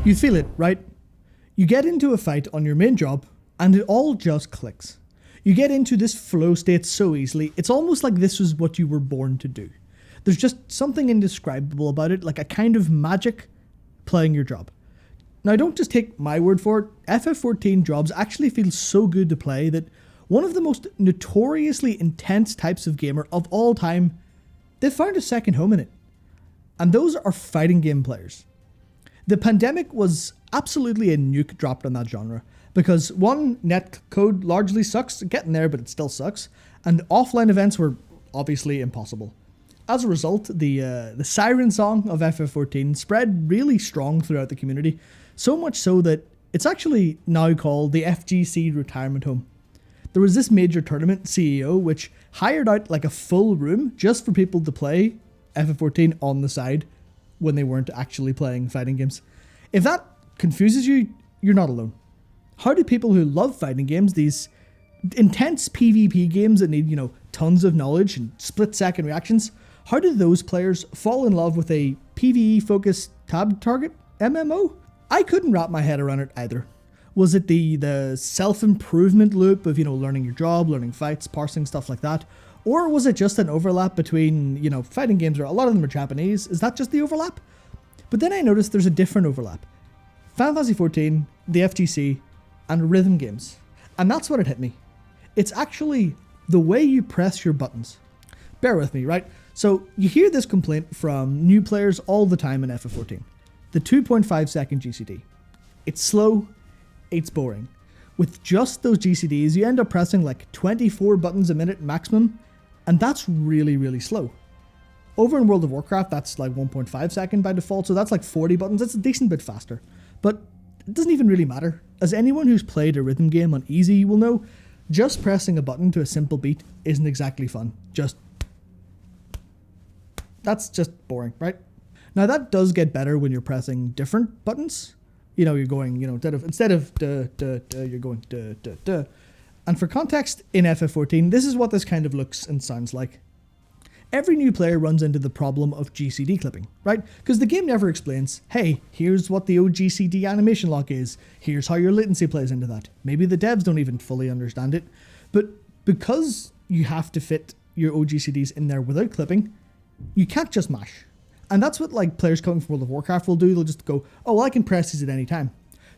You feel it, right? You get into a fight on your main job and it all just clicks. You get into this flow state so easily, it's almost like this was what you were born to do. There's just something indescribable about it, like a kind of magic playing your job. Now don't just take my word for it, FF14 jobs actually feel so good to play that one of the most notoriously intense types of gamer of all time, they've found a second home in it. And those are fighting game players. The pandemic was absolutely a nuke dropped on that genre because one, net code largely sucks, getting there but it still sucks, and offline events were obviously impossible. As a result, the siren song of FF14 spread really strong throughout the community, so much so that it's actually now called the FGC Retirement Home. There was this major tournament CEO which hired out like a full room just for people to play FF14 on the side when they weren't actually playing fighting games. If that confuses you, you're not alone. How do people who love fighting games, these intense PvP games that need, tons of knowledge and split-second reactions, how do those players fall in love with a PvE-focused tab target MMO? I couldn't wrap my head around it either. Was it the self-improvement loop of, learning your job, learning fights, parsing, stuff like that? Or was it just an overlap between, fighting games, or a lot of them are Japanese? Is that just the overlap? But then I noticed there's a different overlap. Final Fantasy XIV, the FTC, and rhythm games. And that's what it hit me. It's actually the way you press your buttons. Bear with me, right? So you hear this complaint from new players all the time in FF14. The 2.5 second GCD. It's slow, it's boring. With just those GCDs, you end up pressing like 24 buttons a minute maximum, and that's really, really slow. Over in World of Warcraft, that's like 1.5 second by default, so that's like 40 buttons. That's a decent bit faster. But it doesn't even really matter. As anyone who's played a rhythm game on easy will know, just pressing a button to a simple beat isn't exactly fun. That's just boring, right? Now that does get better when you're pressing different buttons. You're going, instead of duh, duh, duh, you're going duh, duh, duh. And for context, in FF14, this is what this kind of looks and sounds like. Every new player runs into the problem of GCD clipping, right? Because the game never explains, hey, here's what the oGCD animation lock is. Here's how your latency plays into that. Maybe the devs don't even fully understand it. But because you have to fit your oGCDs in there without clipping, you can't just mash. And that's what players coming from World of Warcraft will do. They'll just go, oh, well, I can press these at any time.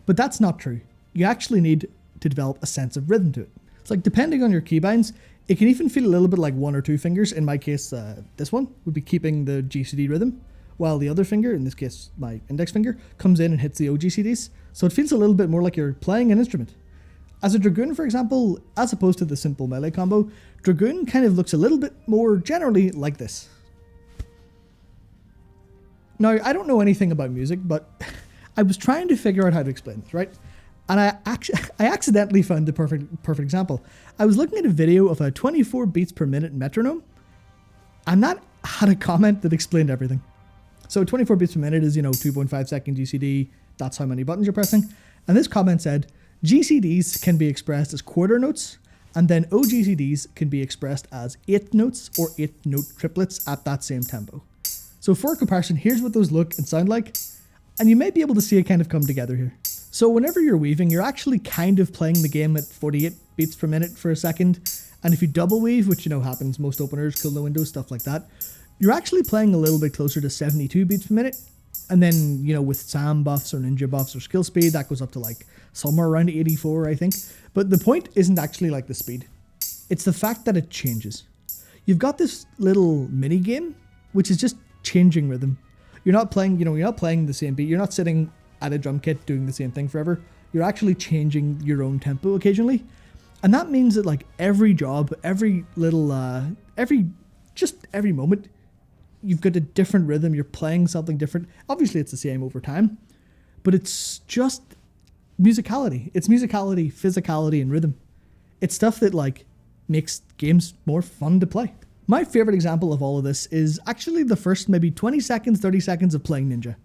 But that's not true. You actually need to develop a sense of rhythm to it. It's depending on your keybinds, it can even feel a little bit like one or two fingers. In my case, this one would be keeping the GCD rhythm, while the other finger, in this case my index finger, comes in and hits the oGCDs. So it feels a little bit more like you're playing an instrument. As a Dragoon, for example, as opposed to the simple melee combo, Dragoon kind of looks a little bit more generally like this. Now, I don't know anything about music, but I was trying to figure out how to explain this, right? And I accidentally found the perfect example. I was looking at a video of a 24 beats per minute metronome, and that had a comment that explained everything. So 24 beats per minute is, 2.5 second GCD, that's how many buttons you're pressing. And this comment said, GCDs can be expressed as quarter notes, and then oGCDs can be expressed as 8 notes or 8 note triplets at that same tempo. So for comparison, here's what those look and sound like, and you may be able to see it kind of come together here. So whenever you're weaving, you're actually kind of playing the game at 48 beats per minute for a second, and if you double weave, which happens, most openers, cool no windows, stuff like that, you're actually playing a little bit closer to 72 beats per minute, and then, with SAM buffs or ninja buffs or skill speed, that goes up to somewhere around 84, I think. But the point isn't actually the speed. It's the fact that it changes. You've got this little mini game, which is just changing rhythm. You're not playing, you're not playing the same beat. You're not sitting at a drum kit doing the same thing forever. You're actually changing your own tempo occasionally. And that means that every job, every little, every moment, you've got a different rhythm. You're playing something different. Obviously it's the same over time, but it's just musicality. It's musicality, physicality, and rhythm. It's stuff that makes games more fun to play. My favorite example of all of this is actually the first maybe 20 seconds, 30 seconds of playing Ninja.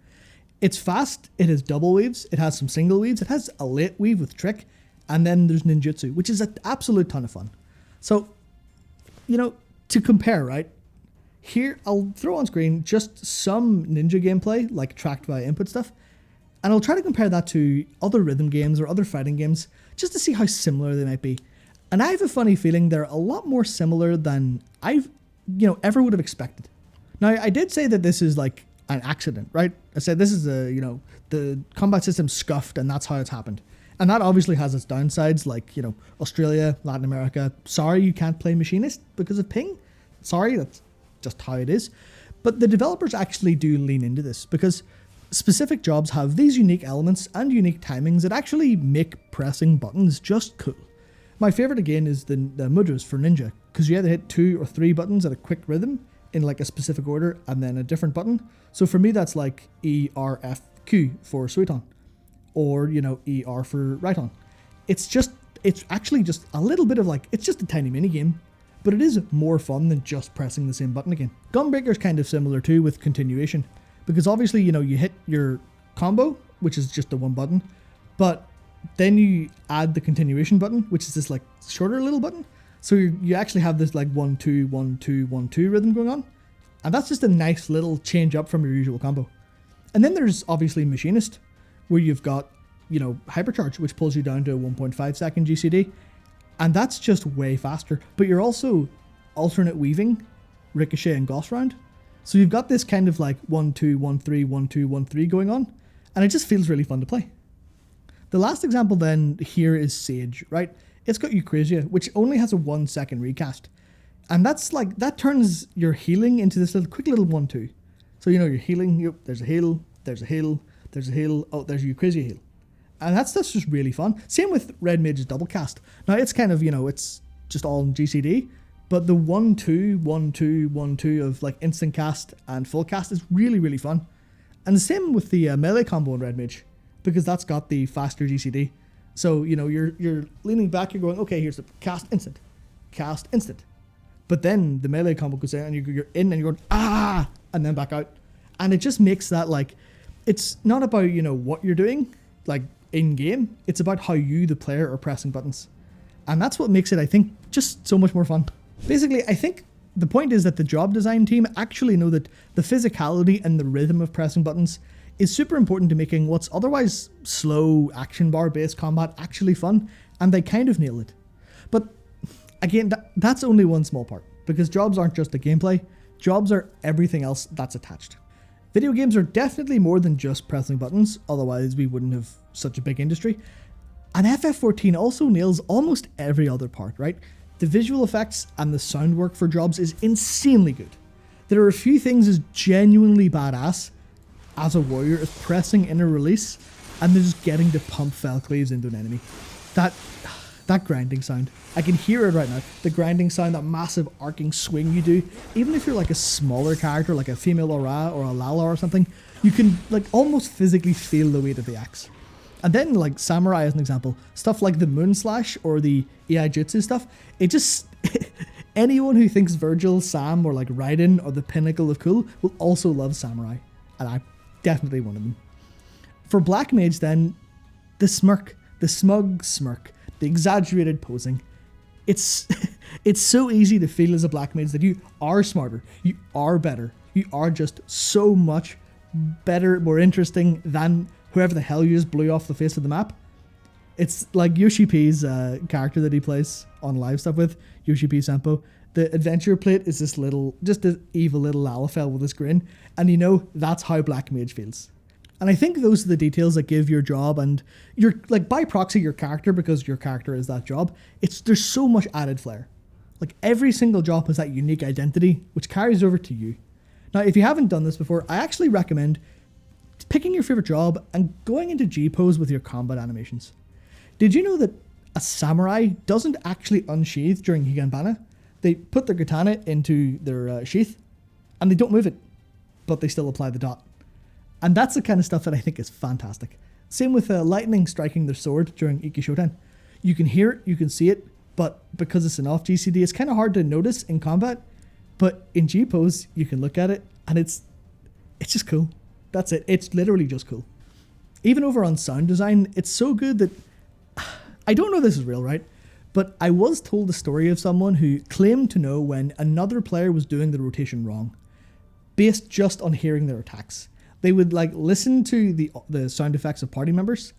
It's fast, it has double weaves, it has some single weaves, it has a late weave with trick, and then there's ninjutsu, which is an absolute ton of fun. So, to compare, right? Here, I'll throw on screen just some Ninja gameplay, tracked by input stuff, And I'll try to compare that to other rhythm games or other fighting games just to see how similar they might be. And I have a funny feeling they're a lot more similar than I've, ever would have expected. Now, I did say that this is like an accident, right? I said this is the combat system scuffed and that's how it's happened. And that obviously has its downsides, like, Australia, Latin America. Sorry you can't play Machinist because of ping. Sorry, that's just how it is. But the developers actually do lean into this because specific jobs have these unique elements and unique timings that actually make pressing buttons just cool. My favorite again is the mudras for ninja, because you either hit 2 or 3 buttons at a quick rhythm in like a specific order and then a different button. So for me that's like E, R, F, Q for sweet on, or E, R for right on. It's actually just a little bit of like, it's just a tiny mini game, but it is more fun than just pressing the same button again. Gunbreaker is kind of similar too with continuation, because obviously you hit your combo, which is just the one button, but then you add the continuation button, which is this like shorter little button. So you actually have this like 1 2 1 2 1 2 rhythm going on, and that's just a nice little change up from your usual combo. And then there's obviously Machinist, where you've got hypercharge, which pulls you down to a 1.5 second GCD, and that's just way faster. But you're also alternate weaving, ricochet, and gauss round. So you've got this kind of like 1 2 1 3 1 2 1 3 going on, and it just feels really fun to play. The last example then here is Sage, right? It's got Eucrasia, which only has a 1 second recast. And that's like, that turns your healing into this quick little 1 2. So you're healing, there's a heal, there's a heal, there's a heal, oh, there's a Eucrasia heal. And that's just really fun. Same with Red Mage's double cast. Now it's kind of, it's just all in GCD, but the 1 2 1 2 1 2 of like instant cast and full cast is really, really fun. And the same with the melee combo in Red Mage, because that's got the faster GCD. So, you're leaning back, you're going, okay, here's the cast instant. But then the melee combo goes in and you're in and you're going, and then back out. And it just makes that like, it's not about, what you're doing, like in game. It's about how you, the player, are pressing buttons. And that's what makes it, I think, just so much more fun. Basically, I think the point is that the job design team actually know that the physicality and the rhythm of pressing buttons is super important to making what's otherwise slow action bar based combat actually fun, and they kind of nail it. But again, that's only one small part, because jobs aren't just the gameplay, jobs are everything else that's attached. Video games are definitely more than just pressing buttons, otherwise we wouldn't have such a big industry. And FF14 also nails almost every other part, right? The visual effects and the sound work for jobs is insanely good. There are a few things as genuinely badass as a warrior as pressing in a release and then just getting to pump fell cleaves into an enemy. That grinding sound, I can hear it right now. The grinding sound, that massive arcing swing you do, even if you're like a smaller character like a female Aura or a Lala or something, you can like almost physically feel the weight of the axe. And then like Samurai as an example, stuff like the Moon Slash or the AI Jutsu stuff, it just anyone who thinks Virgil, Sam, or like Raiden are the pinnacle of cool will also love Samurai, and I'm definitely one of them. For Black Mage then, the smirk, the smug smirk, the exaggerated posing, it's so easy to feel as a Black Mage that you are smarter, you are better, you are just so much better, more interesting than whoever the hell you just blew off the face of the map. It's like Yoshi P's character that he plays on live stuff with, Yoshi P Sampo. The adventure plate is this little, just an evil little Lalafell with this grin, and that's how Black Mage feels. And I think those are the details that give your job and your, like by proxy, your character, because your character is that job, there's so much added flair. Like every single job has that unique identity, which carries over to you. Now, if you haven't done this before, I actually recommend picking your favorite job and going into G-pose with your combat animations. Did you know that a samurai doesn't actually unsheath during Higanbana? They put their katana into their sheath and they don't move it, but they still apply the dot. And that's the kind of stuff that I think is fantastic. Same with lightning striking their sword during Iki Shoten. You can hear it, you can see it, but because it's an off GCD, it's kind of hard to notice in combat. But in G-pose, you can look at it and it's just cool. That's it. It's literally just cool. Even over on sound design, it's so good that I don't know if this is real, right? But I was told the story of someone who claimed to know when another player was doing the rotation wrong, based just on hearing their attacks. They would like listen to the sound effects of party members,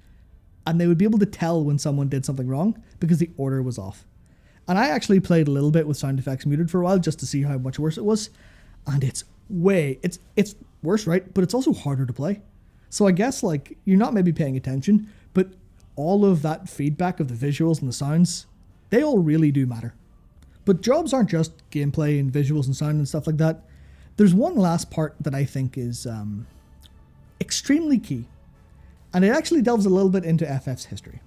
and they would be able to tell when someone did something wrong because the order was off. And I actually played a little bit with sound effects muted for a while just to see how much worse it was. And it's worse, right? But it's also harder to play. So I guess like you're not maybe paying attention, but all of that feedback of the visuals and the sounds, they all really do matter. But jobs aren't just gameplay and visuals and sound and stuff like that. There's one last part that I think is extremely key. And it actually delves a little bit into FF's history.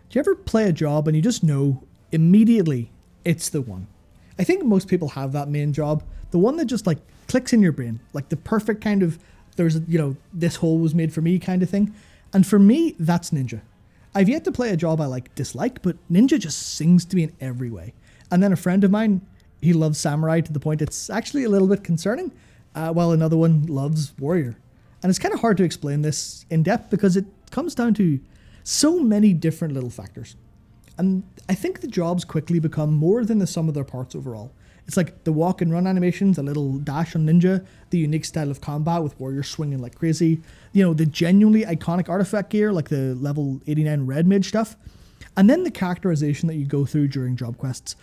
Do you ever play a job and you just know immediately it's the one? I think most people have that main job, the one that just like clicks in your brain, like the perfect kind of, this hole was made for me kind of thing. And for me, that's Ninja. I've yet to play a job I like dislike, but Ninja just sings to me in every way. And then a friend of mine, he loves Samurai to the point it's actually a little bit concerning, while another one loves Warrior. And it's kind of hard to explain this in depth because it comes down to so many different little factors. And I think the jobs quickly become more than the sum of their parts overall. It's like the walk and run animations, a little dash on Ninja, the unique style of combat with Warrior swinging like crazy, the genuinely iconic artifact gear like the level 89 Red Mage stuff, and then the characterization that you go through during job quests.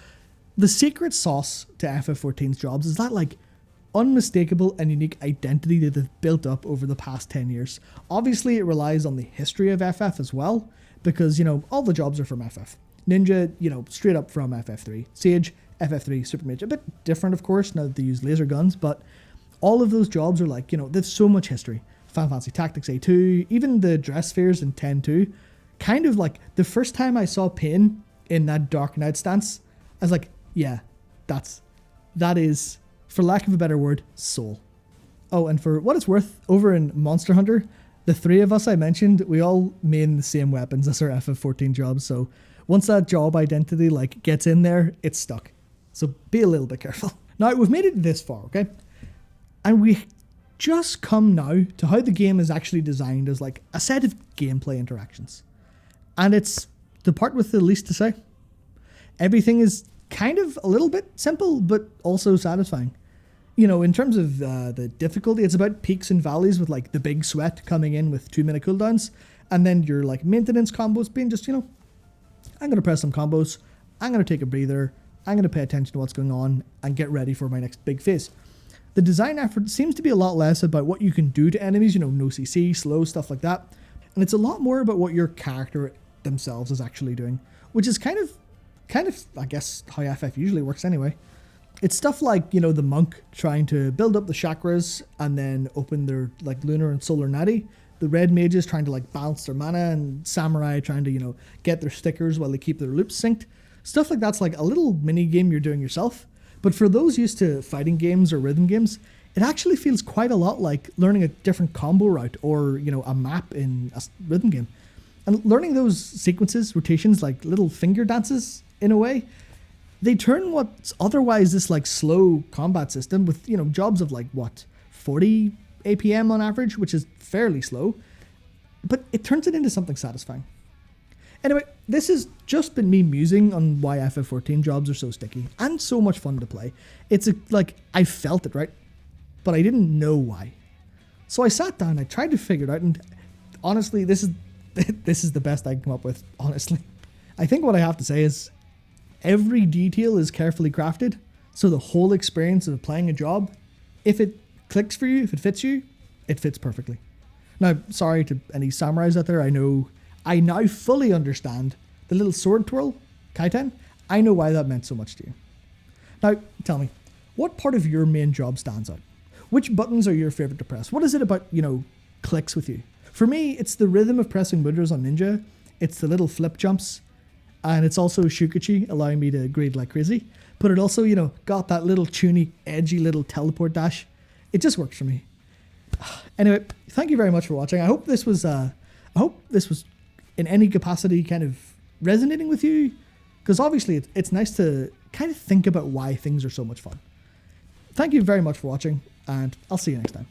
The secret sauce to FF14's jobs is that like unmistakable and unique identity that they've built up over the past 10 years. Obviously, it relies on the history of FF as well, because, all the jobs are from FF. Ninja, straight up from FF3. Sage, FF3, Super Mage. A bit different, of course, now that they use laser guns, but all of those jobs are like, there's so much history. Final Fantasy Tactics A2, even the dress spheres in 10.2. Kind of like, the first time I saw Pain in that Dark Knight stance, I was like, yeah, that is, for lack of a better word, soul. Oh, and for what it's worth, over in Monster Hunter, the three of us I mentioned, we all main the same weapons as our FF14 jobs, so once that job identity like gets in there, it's stuck. So be a little bit careful. Now, we've made it this far, okay? And we just come now to how the game is actually designed as like a set of gameplay interactions. And it's the part with the least to say. Everything is kind of a little bit simple, but also satisfying. In terms of the difficulty, it's about peaks and valleys with like the big sweat coming in with 2-minute cooldowns. And then your like maintenance combos being just, I'm going to press some combos. I'm going to take a breather. I'm going to pay attention to what's going on and get ready for my next big phase. The design effort seems to be a lot less about what you can do to enemies, no CC, slow, stuff like that. And it's a lot more about what your character themselves is actually doing, which is kind of, I guess, how FF usually works anyway. It's stuff like, the monk trying to build up the chakras and then open their like lunar and solar nadi. The red mages trying to like balance their mana, and samurai trying to, get their stickers while they keep their loops synced. Stuff like that's like a little mini game you're doing yourself. But for those used to fighting games or rhythm games, it actually feels quite a lot like learning a different combo route or, a map in a rhythm game. And learning those sequences, rotations, like little finger dances in a way, they turn what's otherwise this like slow combat system with, jobs of like 40 APM on average, which is fairly slow, but it turns it into something satisfying. Anyway, this has just been me musing on why FF14 jobs are so sticky and so much fun to play. It's I felt it, right? But I didn't know why. So I sat down, I tried to figure it out, and honestly, this is the best I can come up with, honestly. I think what I have to say is every detail is carefully crafted, so the whole experience of playing a job, if it clicks for you, if it fits you, it fits perfectly. Now, sorry to any samurais out there, I now fully understand the little sword twirl, kaiten. I know why that meant so much to you. Now, tell me, what part of your main job stands out? Which buttons are your favorite to press? What is it about, clicks with you? For me, it's the rhythm of pressing buttons on Ninja, it's the little flip jumps, and it's also Shukichi allowing me to grade like crazy. But it also, got that little tuney, edgy little teleport dash. It just works for me. Anyway, thank you very much for watching. I hope this was in any capacity kind of resonating with you, because obviously it's nice to kind of think about why things are so much fun. Thank you very much for watching, and I'll see you next time.